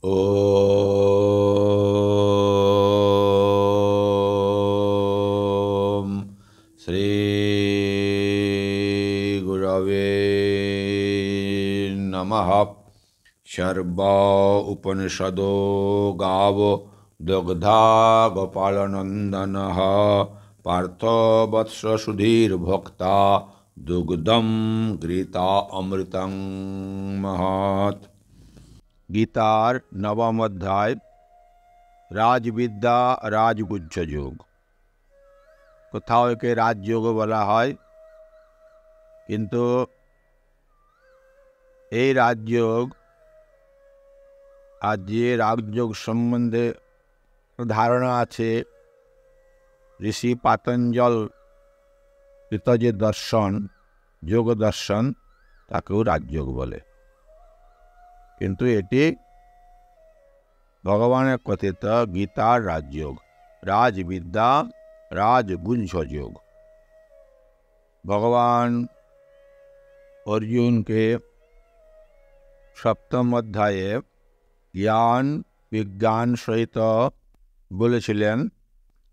ॐ श्रीगुरवे नमः। शर्व उपनिषदो गावो दग्धा गोपालनन्दनः पार्थो वत्स सुधीर्भोक्ता दुग्धं गीता अमृतं महत्। গীতার নবম অধ্যায় রাজবিদ্যা রাজগুহ্য যোগ। কোথাও একে রাজযোগ বলা হয়, কিন্তু এই রাজযোগ আর যে রাজযোগ সম্বন্ধে ধারণা আছে, ঋষি পাতঞ্জল কৃত যে দর্শন, যোগ দর্শন, তাকেও রাজযোগ বলে। কিন্তু এটি ভগবানের কথিত গীতার রাজযোগ, রাজবিদ্যা রাজগুহ্য যোগ। ভগবান অর্জুনকে সপ্তম অধ্যায়ে জ্ঞান বিজ্ঞান সহিত বলেছিলেন,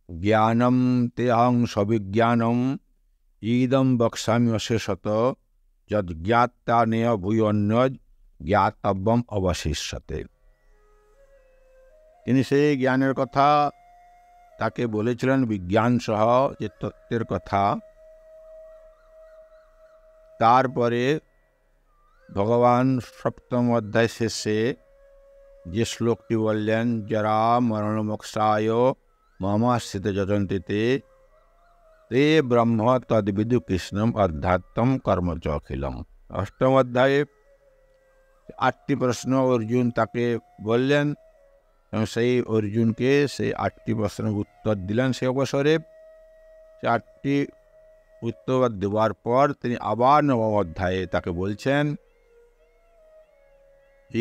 জ্ঞানম তেহং সবিজ্ঞানম ইদম বক্সামি অশেষত যজ্ঞাত্তা নেয় ভূয়ন্যজ জ্ঞাতব্যম অবশিষ্যতে। তিনি সেই জ্ঞানের কথা তাকে বলেছিলেন, বিজ্ঞান সহ যে তত্ত্বের কথা। তারপরে ভগবান সপ্তম অধ্যায় শেষে যে শ্লোকটি বললেন, জরা মরণ মোক্ষায় মমাশ্রিত যজন্তিতে তে ব্রহ্ম তদ্বিদু কৃষ্ণম অধ্যাত্মম কর্ম চ অখিলম। অষ্টম অধ্যায়ে 8টি প্রশ্ন অর্জুন তাকে বললেন এবং সেই অর্জুনকে সেই 8টি প্রশ্নের উত্তর দিলেন। সে অবসরে 8টি উত্তর দেওয়ার পর তিনি আবার নবম অধ্যায়ে তাকে বলছেন,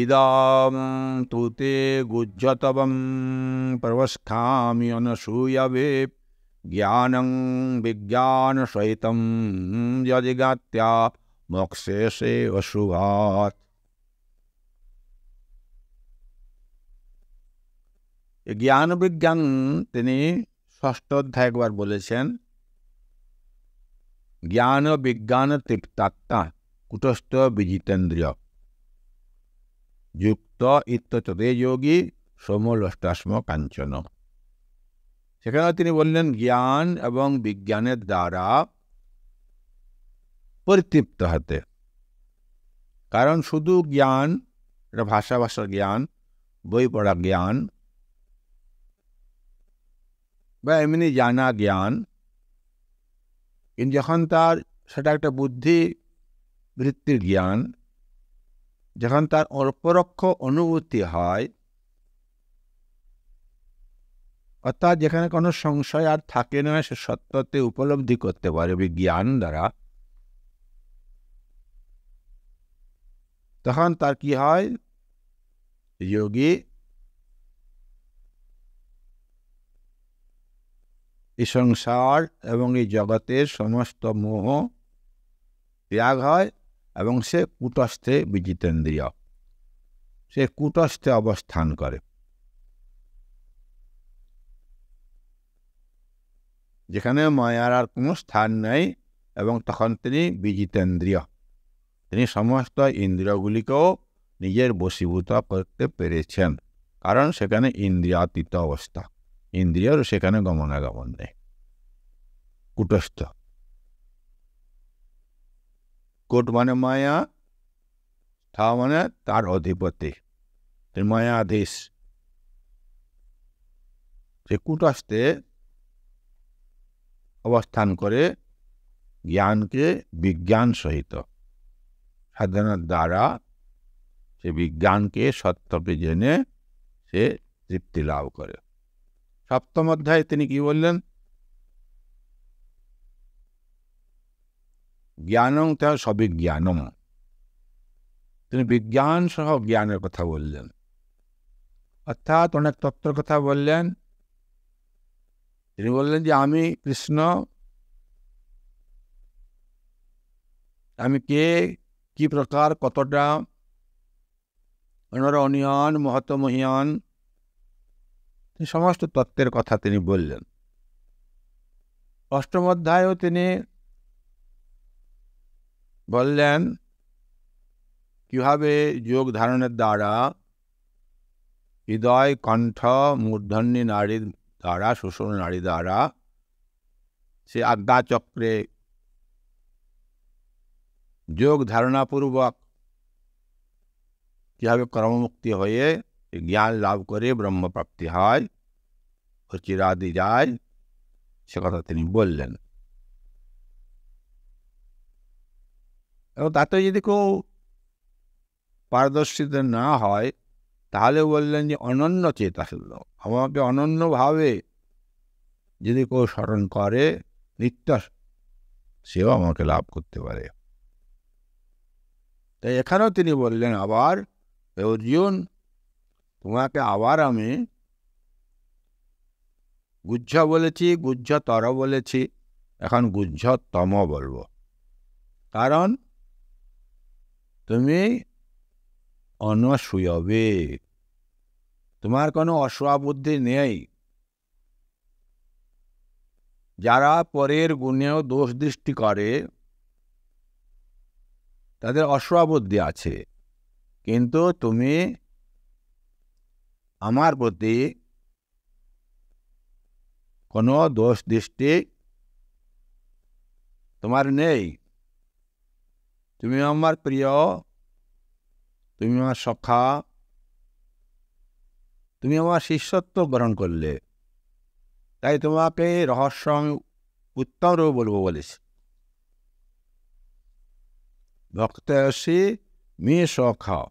ইদম তুতে গুহ্যতবম প্রবস্খামি অনসূয়বে জ্ঞানং বিজ্ঞান সহিতম যজিগাত্যা মোক্ষেষে অশুভাৎ। জ্ঞান বিজ্ঞান তিনি ষষ্ঠ অধ্যায় একবার বলেছেন। জ্ঞান বিজ্ঞান তৃপ্তাত্মা কুটস্থ বিজিতেন্দ্রিয় যুক্ত ইত্যতে যোগী সমলষ্টাস্ম কাঞ্চন। সেখানে তিনি বললেন জ্ঞান এবং বিজ্ঞানের দ্বারা পরিতৃপ্ত হতে। কারণ শুধু জ্ঞান, এটা ভাষার জ্ঞান, বই পড়া জ্ঞান বা এমনি জানা জ্ঞান, কিন্তু যখন তার সেটা একটা বুদ্ধি বৃত্তির জ্ঞান, যখন তার অপরোক্ষ অনুভূতি হয়, অর্থাৎ যেখানে কোনো সংশয় আর থাকে না, সে সত্যতে উপলব্ধি করতে পারে বিজ্ঞান দ্বারা, তখন তার কি হয়? যোগী এই সংসার এবং এই জগতের সমস্ত মোহ ত্যাগ হয় এবং সে কূটস্থে বিজিতেন্দ্রিয়, সে কূটস্থে অবস্থান করে, যেখানে মায়ার আর কোনো স্থান নেই। এবং তখন তিনি বিজিতেন্দ্রিয়, তিনি সমস্ত ইন্দ্রিয়গুলিকেও নিজের বশীভূত করতে পেরেছেন, কারণ সেখানে ইন্দ্রিয়াতীত অবস্থা, ইন্দ্রিয়র সেখানে গমনাগমন নেই, কূটস্থ। কূট মানে মায়া, স্থ মানে তার অধিপতি, মায়াধীশ। সে কূটস্থে অবস্থান করে জ্ঞানকে বিজ্ঞান সহিত সাধনার দ্বারা সে বিজ্ঞানকে সত্যকে জেনে সে তৃপ্তি লাভ করে। সপ্তম অধ্যায়ে তিনি কি বললেন? জ্ঞানং তা সবিজ্ঞানম, তিনি বিজ্ঞান সহ জ্ঞানের কথা বললেন, অর্থাৎ অনেক তত্ত্বের কথা বললেন। তিনি বললেন যে আমি কৃষ্ণ, আমি কে, কি প্রকার, কতটা, অনরণীয়ান মহতমহিয়ান, সমস্ত তত্ত্বের কথা তিনি বললেন। অষ্টম অধ্যায়েও তিনি বললেন কিভাবে যোগ ধারণের দ্বারা হৃদয়, কণ্ঠ, মূর্ধন্যী নাড়ির দ্বারা, সুষুম্না নাড়ি দ্বারা সে আজ্ঞাচক্রে যোগ ধারণাপূর্বক কিভাবে কর্মমুক্তি হয়ে জ্ঞান লাভ করে ব্রহ্মপ্রাপ্তি হয় ও চিরাদি যায়, সে কথা তিনি বললেন। এবং তাতে যদি কেউ পারদর্শিতা না হয়, তাহলে বললেন যে অনন্য চেতাশীল, আমাকে অনন্যভাবে যদি কেউ স্মরণ করে নিত্য, সেও আমাকে লাভ করতে পারে। তাই এখানেও তিনি বললেন আবার, অর্জুন, তোমাকে আবার আমি গুহ্য বলেছি, গুহ্যতর বলেছি, এখন গুহ্যতম বলবো। কারণ তুমি অনসূয়বে, তোমার কোনো অসূয়া বুদ্ধি নেই। যারা পরের গুণেও দোষ দৃষ্টি করে তাদের অসূয়া বুদ্ধি আছে, কিন্তু তুমি আমার প্রতি কোনো দোষ দৃষ্টি তোমার নেই। তুমি আমার প্রিয়, তুমি আমার সখা, তুমি আমার শিষ্যত্ব গ্রহণ করলে, তাই তোমাকে রহস্য আমি উত্তম রূপে বলবো বলেছি। ভক্তয়সি মে সখা,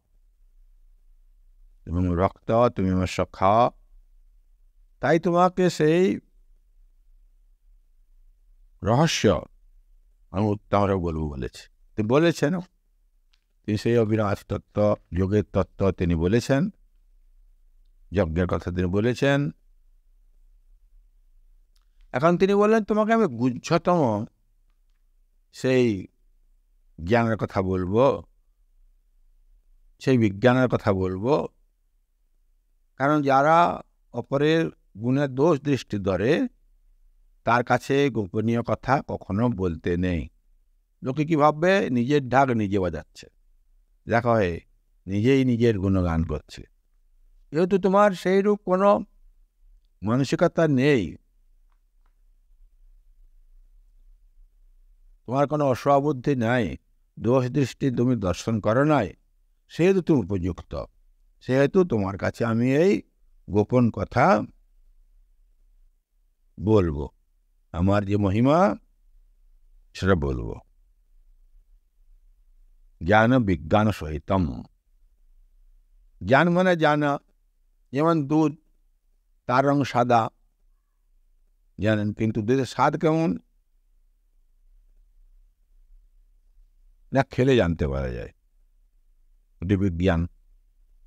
তুমি আমার ভক্ত, তুমি আমার সখা, তাই তোমাকে সেই রহস্য আমি উত্তম রূপে বলবো বলেছি। তিনি বলেছেন, তিনি সেই অবিনাশ তত্ত্ব, যোগের তত্ত্ব তিনি বলেছেন, যজ্ঞের কথা তিনি বলেছেন। এখন তিনি বললেন তোমাকে আমি গুহ্যতম সেই জ্ঞানের কথা বলবো, সেই বিজ্ঞানের কথা বলবো। কারণ যারা অপরের গুণের দোষ দৃষ্টি ধরে, তার কাছে গোপনীয় কথা কখনো বলতে নেই। লোকে কি ভাববে, নিজের ঢাক নিজে বাজাচ্ছে, দেখা হয় নিজেই নিজের গুণগান করছে। যেহেতু তোমার সেইরূপ কোনো মানসিকতা নেই, তোমার কোনো অসূয়া বুদ্ধি নাই, দোষ দৃষ্টি তুমি দর্শন করো নাই, সেহেতু তুমি উপযুক্ত। সেহেতু তোমার কাছে আমি এই গোপন কথা বলবো, আমার যে মহিমা সেটা বলবো। জ্ঞান বিজ্ঞান সহিতম, জ্ঞান মানে জানা। যেমন দুধ, তার রং সাদা, জানেন, কিন্তু দুধের স্বাদ কেমন না খেলে জানতে পারা যায়। এটি বিজ্ঞান,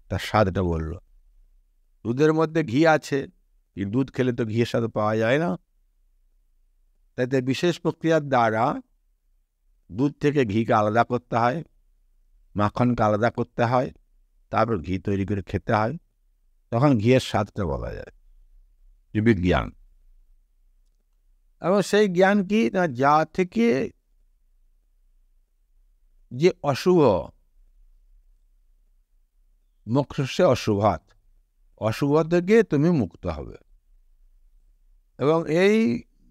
তার স্বাদটা বলল। দুধের মধ্যে ঘি আছে, এই দুধ খেলে তো ঘিয়ের স্বাদ পাওয়া যায় না। তাতে বিশেষ প্রক্রিয়ার দ্বারা দুধ থেকে ঘিকে আলাদা করতে হয়, মাখনকে আলাদা করতে হয়, তারপর ঘি তৈরি করে খেতে হয়, তখন ঘিয়ের স্বাদটা বলা যায়। যে বিজ্ঞান, এবং সেই জ্ঞান কি না, যা থেকে যে অশুভ, মোক্ষে অশুভাত, অশুভ থেকে তুমি মুক্ত হবে। এবং এই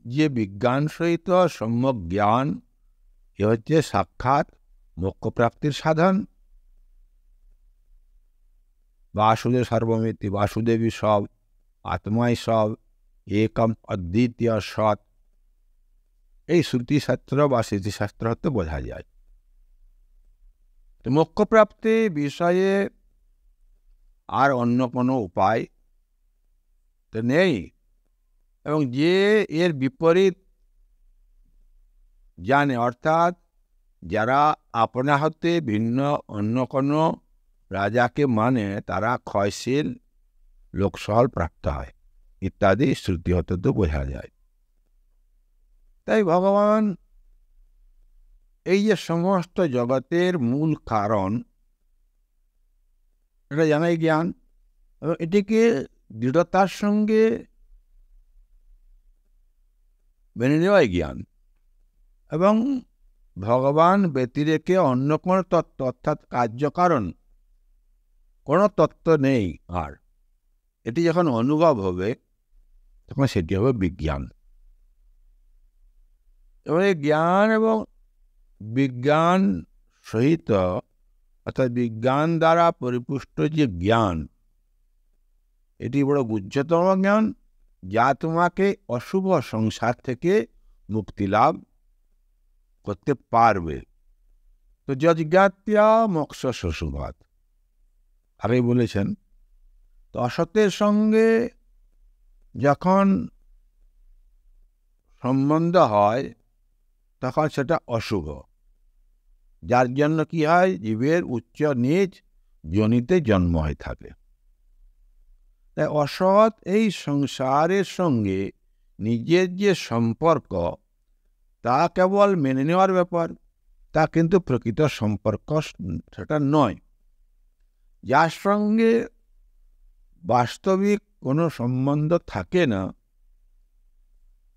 যে বিজ্ঞান সহিত সম্যক জ্ঞান, এ হচ্ছে সাক্ষাৎ মোক্ষপ্রাপ্তির সাধন। বাসুদেব সর্বমিতি, বাসুদেবী সব, আত্মাই সব, একম অদ্বিতীয় সৎ, এই শ্রুতিশাস্ত্র বা স্মৃতিশাস্ত্র হতে বোঝা যায়। তো মোক্ষপ্রাপ্তি বিষয়ে আর অন্য কোনো উপায় তো নেই। এবং যে এর বিপরীত জানে, অর্থাৎ যারা আপনা হতে ভিন্ন অন্য কোনো রাজাকে মানে, তারা ক্ষয়শীল, লোকসহল প্রাপ্ত হয় ইত্যাদি শ্রুতি হতে তো বোঝা যায়। তাই ভগবান এই যে সমস্ত জগতের মূল কারণ, এটা জানাই জ্ঞান, এবং এটিকে দৃঢ়তার সঙ্গে মেনে নেওয়াই জ্ঞান। এবং ভগবান ব্যতিরেকে অন্য কোনো তত্ত্ব অর্থাৎ কার্যকারণ কোনো তত্ত্ব নেই। আর এটি যখন অনুভব হবে তখন সেটি হবে বিজ্ঞান। এবং এই জ্ঞান এবং বিজ্ঞান সহিত অর্থাৎ বিজ্ঞান দ্বারা পরিপুষ্ট যে জ্ঞান, এটি বড় গুহ্যতম জ্ঞান, যা তোমাকে অশুভ সংসার থেকে মুক্তি লাভ করতে পারবে। তো যজ্ঞাত্যা মোক্ষ শুভাৎ, আগেই বলেছেন। তো অসতের সঙ্গে যখন সম্বন্ধ হয় তখন সেটা অশুভ, যার জন্য কি হয়, জীবের উচ্চ নীচ যোনিতে জন্ম হয়ে থাকে। তাই অসৎ এই সংসারের সঙ্গে নিজের যে সম্পর্ক, তা কেবল মেনে নেওয়ার ব্যাপার, তা কিন্তু প্রকৃত সম্পর্ক সেটা নয়। যার সঙ্গে বাস্তবিক কোনো সম্বন্ধ থাকে না,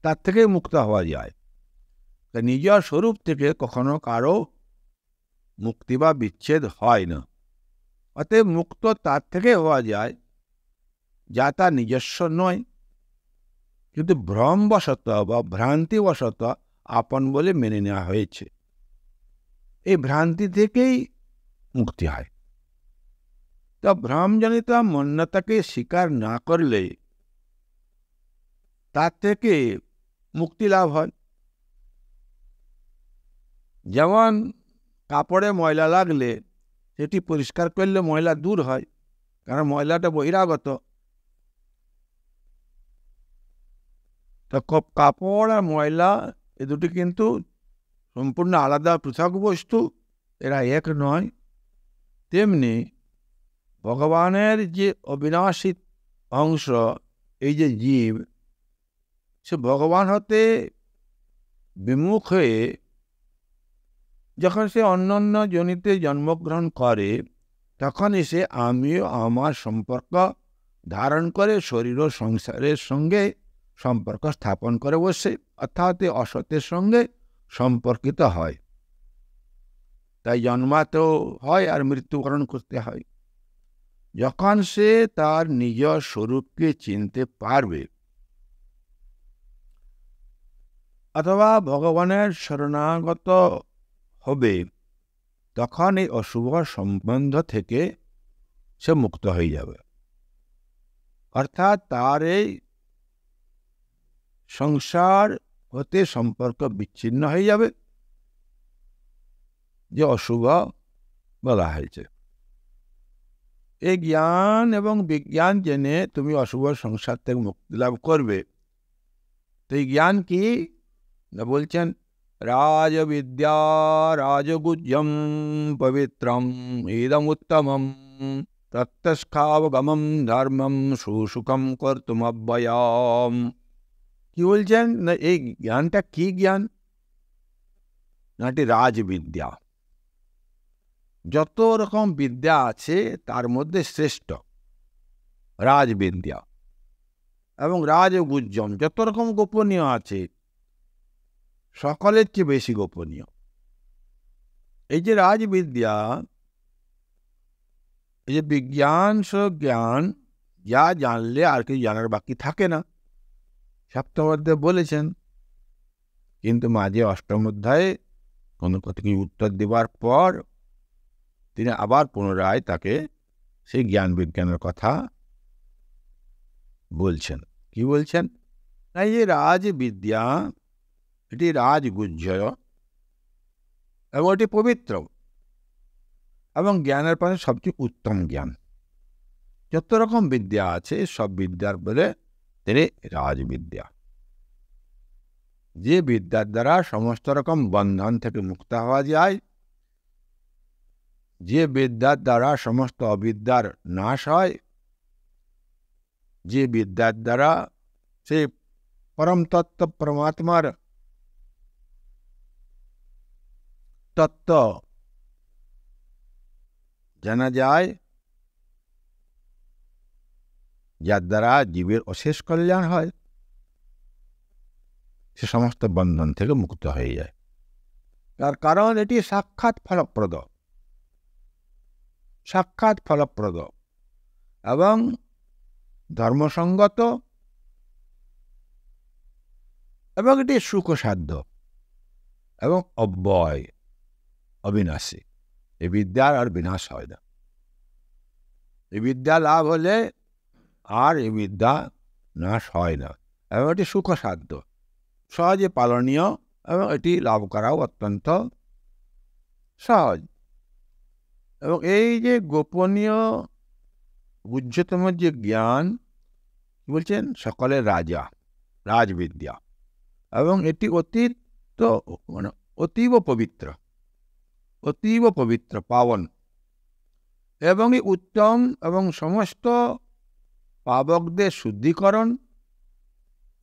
তার থেকে মুক্ত হওয়া যায়। নিজের স্বরূপ থেকে কখনো কারো মুক্তি বা বিচ্ছেদ হয় না। অতএব মুক্ত তার থেকে হওয়া যায় যা তার নিজস্ব নয়, কিন্তু ভ্রমবশত বা ভ্রান্তিবশত আপন বলে মেনে নেওয়া হয়েছে। এই ভ্রান্তি থেকেই মুক্তি হয়। তা ভ্রমজনিত মন্যতাকে স্বীকার না করলে তার থেকে মুক্তি লাভ হয়। যেমন কাপড়ে ময়লা লাগলে সেটি পরিষ্কার করলে ময়লা দূর হয়, কারণ ময়লাটা বহিরাগত। তো কাপড় আর ময়লা এ দুটি কিন্তু সম্পূর্ণ আলাদা পৃথক বস্তু, এরা এক নয়। তেমনি ভগবানের যে অবিনাশী অংশ, এই যে জীব, সে ভগবান হতে বিমুখ হয়ে যখন সে অন্যান্য যোনিতে জন্মগ্রহণ করে, তখন এসে আমিও আমার সম্পর্ক ধারণ করে শরীর ও সংসারের সঙ্গে সম্পর্ক স্থাপন করে বসে, অর্থাৎ অসতের সঙ্গে সম্পর্কিত হয়। তাই জন্মাতেও হয় আর মৃত্যুবরণ করতে হয়। যখন সে তার নিজ স্বরূপকে চিনতে পারবে অথবা ভগবানের শরণাগত হবে, তখন এই অশুভ সম্বন্ধ থেকে সে মুক্ত হয়ে যাবে। অর্থাৎ তার এই সংসার হতে সম্পর্ক বিচ্ছিন্ন হয়ে যাবে, যে অশুভ বলা হয়েছে। এই জ্ঞান এবং বিজ্ঞান জেনে তুমি অশুভ সংসার থেকে মুক্তি লাভ করবে। তো এই জ্ঞান কি না, বলছেন রাজবিদ্যা রাজগুহ্যম পবিত্রম ইদম উত্তমম প্রত্যক্ষাবগমম ধর্মম সুসুখম কর্তুমব্যয়াম। কি বলছেন না, এই জ্ঞানটা কি জ্ঞান না, এটি রাজবিদ্যা। যত রকম বিদ্যা আছে তার মধ্যে শ্রেষ্ঠ রাজবিদ্যা। এবং রাজগুহ্যম, যত রকম গোপনীয় আছে সকলের চেয়ে বেশি গোপনীয়। এই যে রাজবিদ্যা, এই যে বিজ্ঞান জ্ঞান, যা জানলে আর কিছু জানার বাকি থাকে না, সপ্তম অধ্যায়ে বলেছেন। কিন্তু মাঝে অষ্টম অধ্যায়ে কোনো কথাকে উত্তর দেবার পর তিনি আবার পুনরায় তাকে সেই জ্ঞান বিজ্ঞানের কথা বলছেন। কি বলছেন না, এই যে রাজবিদ্যা, এটি রাজগুহ্য এবং এটি পবিত্র এবং জ্ঞানের পরে সবচেয়ে উত্তম জ্ঞান। যত রকম বিদ্যা আছে সব বিদ্যার বলে তিনি রাজবিদ্যা। যে বিদ্যার দ্বারা সমস্ত রকম বন্ধন থেকে মুক্ত হওয়া যায়, যে বিদ্যার দ্বারা সমস্ত অবিদ্যার নাশ হয়, যে বিদ্যার দ্বারা সে পরম তত্ত্ব পরমাত্মার তত্ত্ব জানা যায়, যার দ্বারা জীবের অশেষ কল্যাণ হয়, সে সমস্ত বন্ধন থেকে মুক্ত হয়ে যায়। তার কারণ এটি সাক্ষাৎ ফলপ্রদ, সাক্ষাৎ ফলপ্রদ এবং ধর্মসঙ্গত, এবং এটি সুখসাধ্য এবং অব্যয়, অবিনাশী। এই বিদ্যার আর বিনাশ হয় না। এই বিদ্যা লাভ হলে আর এই বিদ্যা নাশ হয় না, এবং এটি সুখসাধ্য, সহজে পালনীয়, এবং এটি লাভ করাও অত্যন্ত সহজ। এবং এই যে গোপনীয় গুহ্যতম যে জ্ঞান বলছেন সকলের রাজা, রাজবিদ্যা, এবং এটি অতীব পবিত্র, অতীব পবিত্র, পাবন, এবং এই উত্তম এবং সমস্ত পাবকদের শুদ্ধিকরণ।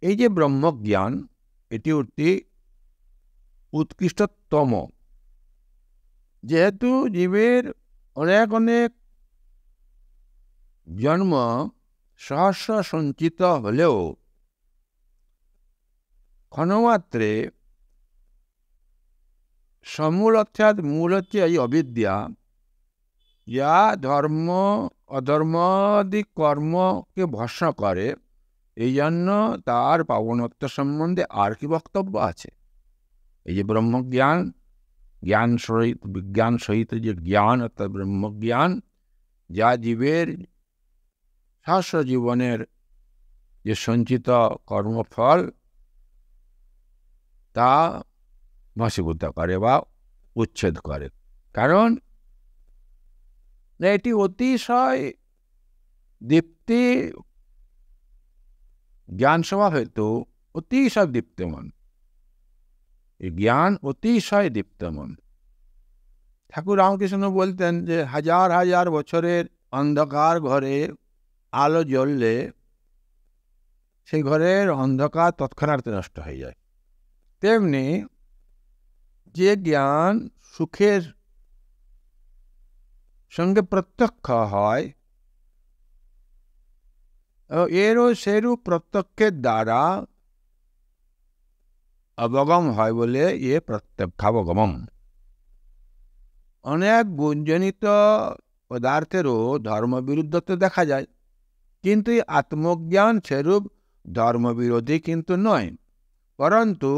এই যে ব্রহ্মজ্ঞান, এটি অতি উৎকৃষ্টতম। যেহেতু জীবের অনেক অনেক জন্ম সহস্র সঞ্চিত হলেও ক্ষণমাত্রে সমূল, অর্থাৎ মূল হচ্ছে এই অবিদ্যা, যা ধর্ম অধর্মাদি কর্মকে ভস্ম করে। এই জন্য তার পাবনত্ব সম্বন্ধে আর কি বক্তব্য আছে? এই যে ব্রহ্মজ্ঞান, জ্ঞান সহিত বিজ্ঞান সহিত যে জ্ঞান, অর্থাৎ ব্রহ্মজ্ঞান, যা জীবের সহস্র জীবনের যে সঞ্চিত কর্মফল তা ভস্মীভূত করে বা উচ্ছেদ করে। কারণ এটি অতিশয় দীপ্তি, জ্ঞান স্বভাব হেতু অতিশয় দীপ্তমান। এই জ্ঞান অতিশয় দীপ্তমান। ঠাকুর রামকৃষ্ণ বলতেন যে হাজার হাজার বছরের অন্ধকার ঘরে আলো জ্বললে সেই ঘরের অন্ধকার তৎক্ষণাৎ নষ্ট হয়ে যায়। তেমনি যে জ্ঞান সুখের সঙ্গে প্রত্যক্ষ হয়, এরও সেরূপ প্রত্যক্ষের দ্বারা অবগম হয় বলে এ প্রত্যক্ষাবগমম। অনেক গুণজনিত পদার্থেরও ধর্মবিরুদ্ধত্ব দেখা যায়, কিন্তু এই আত্মজ্ঞান সেরূপ ধর্মবিরোধী কিন্তু নয়, পরন্তু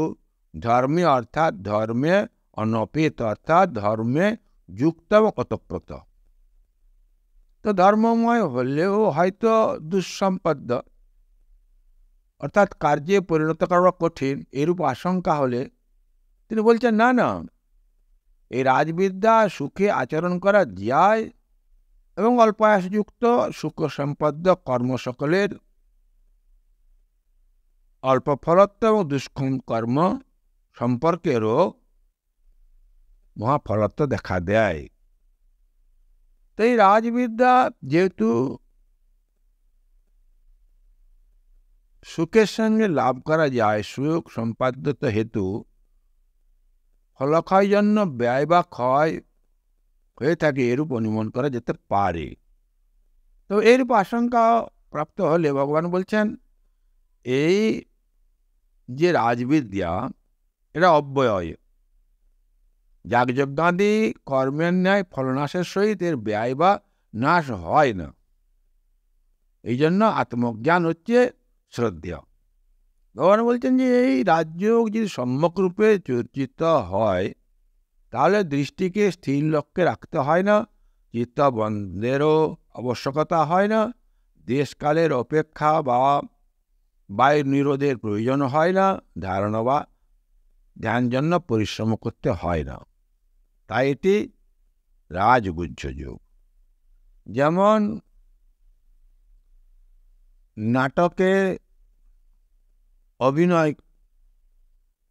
ধর্মী অর্থাৎ ধর্মে অনপিত, অর্থাৎ ধর্মে যুক্ত এবং ওতপ্রোত। তো ধর্মময় হলেও হয়তো দুঃসম্পদ, অর্থাৎ কার্যে পরিণত করা কঠিন, এরূপ আশঙ্কা হলে তিনি বলছেন না না, এই রাজবিদ্যা সুখে আচরণ করা যায়, এবং অল্পায়াসযুক্ত সুখ সম্পন্ন কর্ম সকলের অল্প ফলত্ব এবং দুষ্কর্ম কর্ম সম্পর্কেরও মহাফলত্ব দেখা দেয়। তো এই রাজবিদ্যা যেহেতু সুখের সঙ্গে লাভ করা যায়, সুখ সম্পাদ্যত হেতু ফলক্ষয় জন্য ব্যয় বা ক্ষয় হয়ে থাকে, এরূপ অনুমান করা যেতে পারে। তো এরূপ আশঙ্কা প্রাপ্ত হলে ভগবান বলছেন এই যে রাজবিদ্যা, এটা অব্যয়, যাগযজ্ঞাদি কর্মের ন্যায় ফলনাশের সহিত এর ব্যয় বা নাশ হয় না। এই জন্য আত্মজ্ঞান হচ্ছে শ্রদ্ধেয়। ভগবান বলছেন যে এই রাজযোগ যদি সম্যকরূপে চর্চিত হয়, তাহলে দৃষ্টিকে স্থির লক্ষ্যে রাখতে হয় না, চিত্তবন্ধেরও আবশ্যকতা হয় না, দেশকালের অপেক্ষা বা বায়ু নিরোধের প্রয়োজন হয় না, ধারণা বা ধ্যান জন্য পরিশ্রম করতে হয় না। তাই এটি রাজগুহ্য যোগ। যেমন নাটকে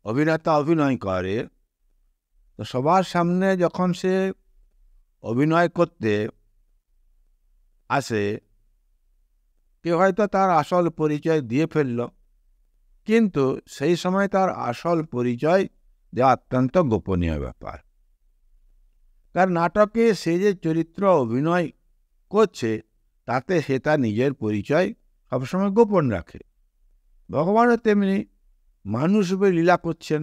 অভিনেতা অভিনয় করে, তো সবার সামনে যখন সে অভিনয় করতে আসে, কেউ হয়তো তার আসল পরিচয় দিয়ে ফেলল, কিন্তু সেই সময় তার আসল পরিচয় দেওয়া অত্যন্ত গোপনীয় ব্যাপার। কারণ নাটকে সে যে চরিত্র অভিনয় করছে, তাতে সে তার নিজের পরিচয় সবসময় গোপন রাখে। ভগবানও তেমনি মানুষ রূপে লীলা করছেন,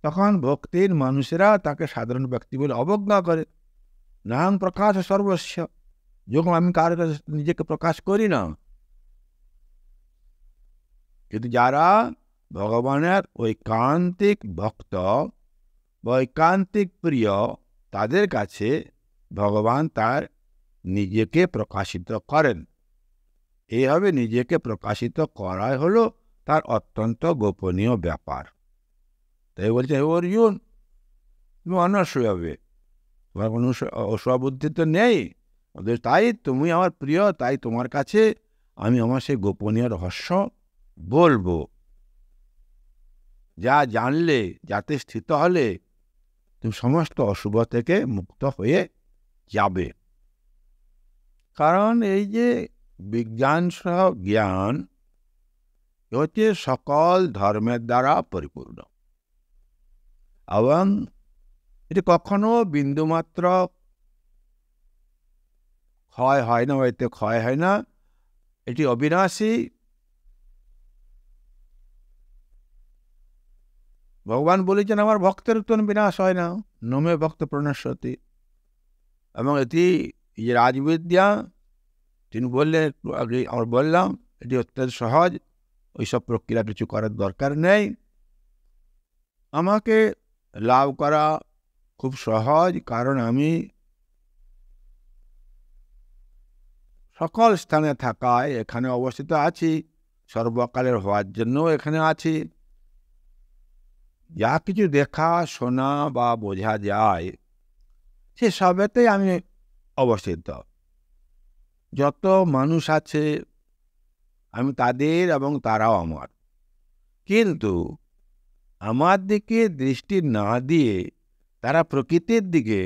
তখন ভক্তির মানুষেরা তাকে সাধারণ ব্যক্তি বলে অবজ্ঞা করে। নাহং প্রকাশ সর্বস্ব, যখন আমি কার কাছে নিজেকে প্রকাশ করি না। কিন্তু যারা ভগবানের ঐকান্তিক ভক্ত বা ঐকান্তিক প্রিয়, তাদের কাছে ভগবান তার নিজেকে প্রকাশিত করেন। এইভাবে নিজেকে প্রকাশিত করাই হলো তার অত্যন্ত গোপনীয় ব্যাপার। তাই বলছে, হে অর্জুন, তুমি অনশ্বর হবে, তোমার কোনো অসুবুদ্ধি তো নেই, তাই তুমি আমার প্রিয়, তাই তোমার কাছে আমি আমার সেই গোপনীয় রহস্য বলবো, যা জানলে, যাতে স্থিত হলে তুমি সমস্ত অশুভ থেকে মুক্ত হয়ে যাবে। কারণ এই যে বিজ্ঞান সহ জ্ঞান হচ্ছে সকল ধর্মের দ্বারা পরিপূর্ণ, এবং এটি কখনো বিন্দুমাত্র ক্ষয় হয় না, এতে ক্ষয় হয় না, এটি অবিনাশী। ভগবান বলেছেন, আমার ভক্তের তো বিনাশ হয় না, নমে ভক্ত প্রণশ্যতি। এবং এটি যে রাজবিদ্যা, তিনি বললেন, একটু আগে আমরা বললাম, এটি অত্যন্ত সহজ, ওইসব প্রক্রিয়া কিছু করার দরকার নেই। আমাকে লাভ করা খুব সহজ, কারণ আমি সকল স্থানে থাকায় এখানে অবস্থিত আছি, সর্বকালের হওয়ার জন্য এখানে আছি। যা কিছু দেখা, শোনা বা বোঝা যায়, সে সবেতেই আমি অবস্থিত। যত মানুষ আছে আমি তাদের এবং তারাও আমার। কিন্তু আমার দিকে দৃষ্টি না দিয়ে তারা প্রকৃতির দিকে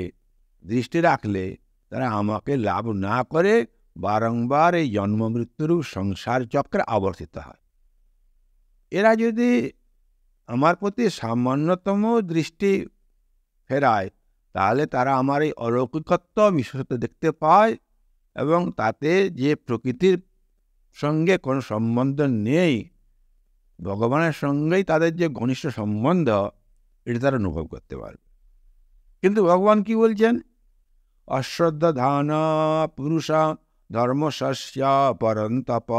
দৃষ্টি রাখলে তারা আমাকে লাভ না করে বারংবার এই জন্ম মৃত্যুর সংসার চক্রে আবর্তিত হয়। এরা যদি আমার প্রতি সামান্যতম দৃষ্টি ফেরায়, তাহলে তারা আমার এই অলৌকিকত্ব বিশেষত দেখতে পায়, এবং তাতে যে প্রকৃতির সঙ্গে কোনো সম্বন্ধ নেই, ভগবানের সঙ্গেই তাদের যে ঘনিষ্ঠ সম্বন্ধ, এটা তারা অনুভব করতে পারবে। কিন্তু ভগবান কি বলছেন? অশ্রদ্ধান পুরুষা ধর্মশস্যা পরন্তপ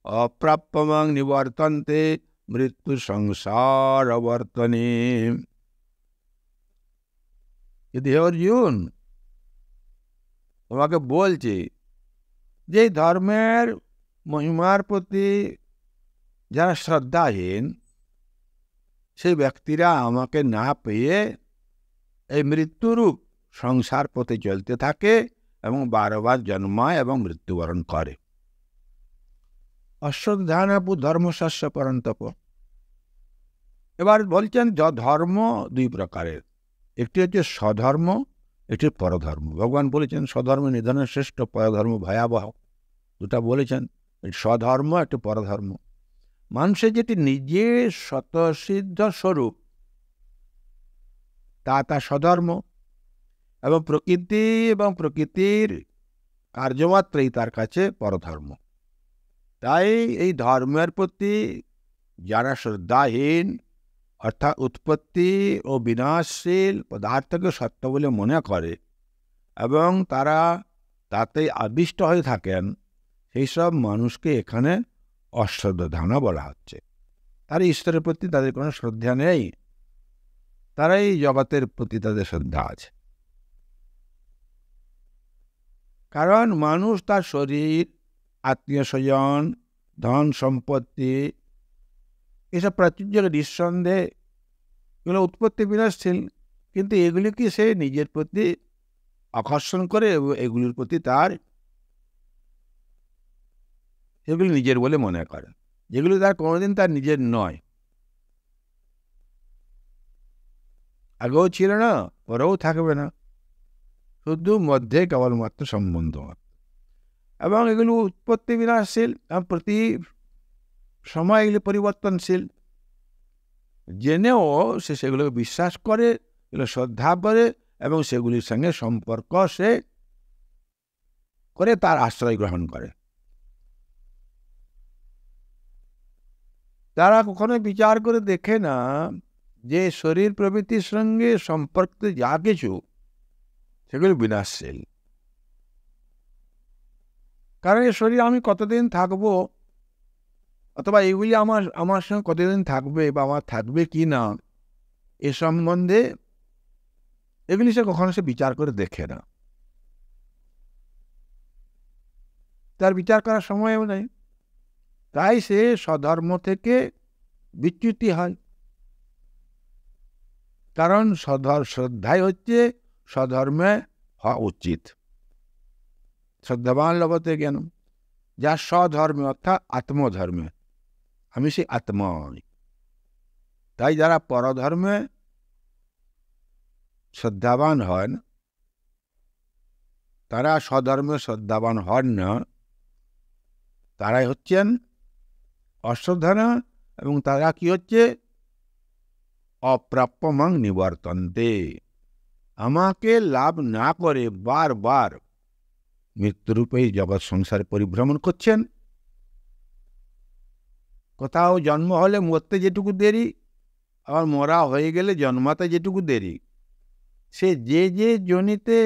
অপ্রাপ্যমাং নিবর্তন্তে মৃত্যু সংসার অবর্তনে। কিন্তু হে অর্জুন, তোমাকে বলছে যে ধর্মের মহিমার প্রতি যারা শ্রদ্ধাহীন, সেই ব্যক্তিরা আমাকে না পেয়ে এই মৃত্যুরূপ সংসার পথে চলতে থাকে এবং বারবার জন্মায় এবং মৃত্যুবরণ করে। অশ্রদ্ধানপু ধর্মশস্য পরন্তপ। এবার বলছেন, ধর্ম দুই প্রকারের, একটি হচ্ছে স্বধর্ম, একটি পরধর্ম। ভগবান বলেছেন স্বধর্ম নিধনের শ্রেষ্ঠ, পরধর্ম ভয়াবহ। দুটা বলেছেন, স্বধর্ম একটি পরধর্ম। মানুষের যেটি নিজের স্বতঃসিদ্ধ স্বরূপ, তা তার স্বধর্ম, এবং প্রকৃতি এবং প্রকৃতির কার্যমাত্রাই তার কাছে পরধর্ম। তাই এই ধর্মের প্রতি যারা শ্রদ্ধাহীন, অর্থাৎ উৎপত্তি ও বিনাশশীল পদার্থকে সত্য বলে মনে করে এবং তারা তাতে আবিষ্ট হয়ে থাকেন, সেই সব মানুষকে এখানে অশ্রদ্ধান বলা হচ্ছে। তার ঈশ্বরের প্রতি তাদের কোনো শ্রদ্ধা নেই, তারা এই জগতের প্রতি তাদের শ্রদ্ধা আছে। কারণ মানুষ তার শরীর, আত্মীয় স্বজন, ধন সম্পত্তি, এসব প্রাচুর্যের নিঃসন্দেহে এগুলো উৎপত্তি বিনাশশীল, কিন্তু এগুলিকে সে নিজের প্রতি আকর্ষণ করে এবং এগুলির প্রতি তার সেগুলি নিজের বলে মনে করে, যেগুলি তার কোনোদিন তার নিজের নয়। আগেও ছিল না, পরেও থাকবে না, শুধু মধ্যে কেবলমাত্র সম্বন্ধ। এবং এগুলো উৎপত্তি বিনাশশীল, প্রতি সময় এগুলি পরিবর্তনশীল। জেনেও সে সেগুলোকে বিশ্বাস করে, এগুলো শ্রদ্ধা করে এবং সেগুলির সঙ্গে সম্পর্ক সে করে তার আশ্রয় গ্রহণ করে। তারা কখনো বিচার করে দেখে না যে শরীর প্রবৃত্তির সঙ্গে সম্পর্কিত যা কিছু সেগুলো বিনাশশীল। কারণ এই শরীর আমি কতদিন থাকবো, অথবা এগুলি আমার সঙ্গে কতদিন থাকবে বা আমার থাকবে কি না, এ সম্বন্ধে এগুলি সে কখনো বিচার করে দেখে না। তার বিচার করার সময়ও নেই, তাই সে স্বধর্ম থেকে বিচ্যুতি হয়। কারণ শ্রদ্ধাই হচ্ছে স্বধর্মে হওয়া উচিত। শ্রদ্ধাবান লভতে জ্ঞান, যা স্বধর্মে অর্থাৎ আত্মধর্মে, আমি সেই আত্মা। তাই যারা পরধর্মে শ্রদ্ধাবান হন, তারা স্বধর্মে শ্রদ্ধাবান হন না, তারাই হচ্ছেন অশ্রদ্ধানা, এবং তারা কি হচ্ছে অপ্রাপ্যমাং নিবর্তন্তে, আমাকে লাভ না করে বারবার মৃত্যুরূপে জগৎ সংসারে পরিভ্রমণ করছেন। কোথাও জন্ম হলে মরতে যেটুকু দেরি, আবার মরা হয়ে গেলে জন্মাতে যেটুকু দেরি, সে যে যে যোনিতে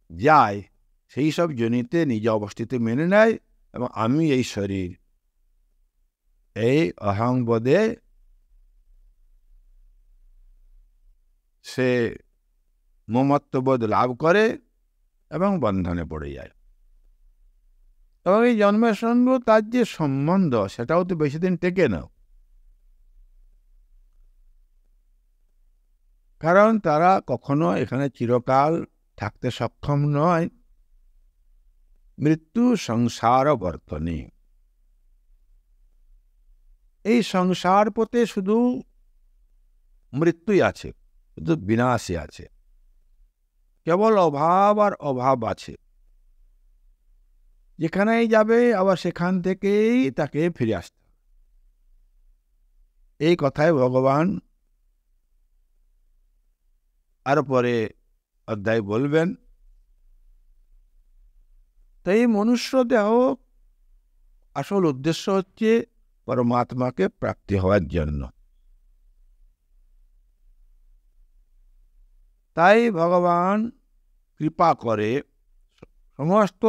যায় সেই সব যোনিতে নিজ অবস্থিতি মেনে নেয়, এবং আমি এই শরীর, এই অহংবোধে সে মমত্ববোধ লাভ করে এবং বন্ধনে পড়ে যায়। এবং এই জন্মের সঙ্গে তার যে সম্বন্ধ, সেটাও তো বেশি দিন টেকে না। কারণ তারা কখনো এখানে চিরকাল থাকতে সক্ষম নয়। মৃত্যু সংসার বর্তনে, এই সংসার পথে শুধু মৃত্যুই আছে, শুধু বিনাশই আছে, কেবল অভাব আর অভাব আছে। যেখানেই যাবে আবার সেখান থেকেই তাকে ফিরে আসতে হবে। এই কথায় ভগবান আরো পরে অধ্যায় বলবেন। তাই মনুষ্য দেহ আসল উদ্দেশ্য হচ্ছে পরমাত্মাকে প্রাপ্তি হওয়ার জন্য। তাই ভগবান কৃপা করে সমস্ত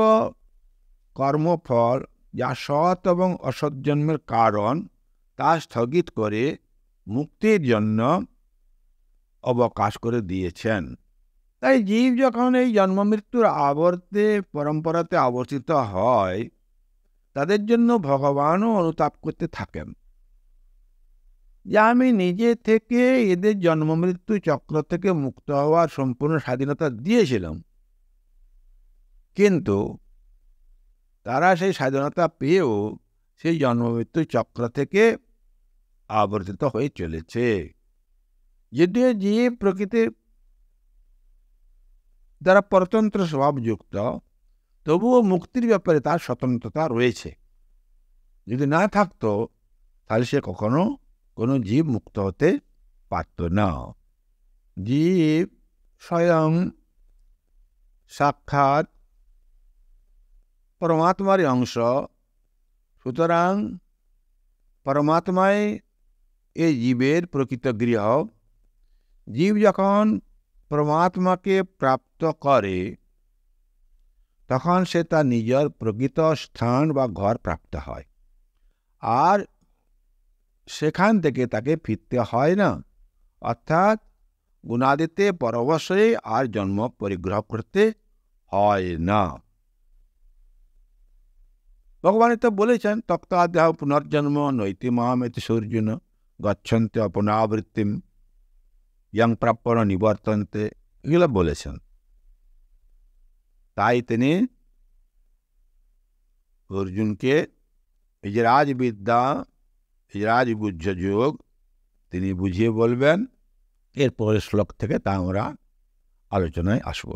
কর্মফল যা সৎ এবং অসৎ জন্মের কারণ, তা স্থগিত করে মুক্তির জন্য অবকাশ করে দিয়েছেন। তাই জীব যখন এই জন্ম মৃত্যুর আবর্তে পরম্পরাতে আবর্তিত হয়, তাদের জন্য ভগবানও অনুতাপ করতে থাকেন যে আমি নিজে থেকে এদের জন্ম মৃত্যু চক্র থেকে মুক্ত হওয়ার সম্পূর্ণ স্বাধীনতা দিয়েছিলাম, কিন্তু তারা সেই স্বাধীনতা পেয়েও সেই জন্ম মৃত্যু চক্র থেকে আবর্তিত হয়ে চলেছে। যদিও জীব প্রকৃতির দ্বারা পরতন্ত্র স্বভাবযুক্ত, তবুও মুক্তির ব্যাপারে তার স্বতন্ত্রতা রয়েছে। যদি না থাকতো তাহলে সে কখনো কোনো জীব মুক্ত হতে পারত না। জীব স্বয়ং সাক্ষাৎ পরমাত্মারই অংশ, সুতরাং পরমাত্মাই এই জীবের প্রকৃত গৃহ। জীব যখন পরমাত্মাকে প্রাপ্ত করে তখন সে তার নিজের প্রকৃত স্থান বা ঘর প্রাপ্ত হয়, আর সেখান থেকে তাকে ফিরতে হয় না, অর্থাৎ গুণাদিতে পরবশ হয়ে আর জন্ম পরিগ্রহ করতে হয় না। ভগবান তো বলেছেন তক্তাদেহ পুনর্জন্ম নৈতি মামেতি সূর্যন গচ্ছন্তে অপুনাবৃত্তিম ইয়ং প্রাপ্য নিবর্তন্তে, এগুলো বলেছেন। তাই তিনি অর্জুনকে এই যে রাজবিদ্যা, এই রাজগুহ্য যোগ তিনি বুঝিয়ে বলবেন। এরপরের শ্লোক থেকে তা আমরা আলোচনায় আসব।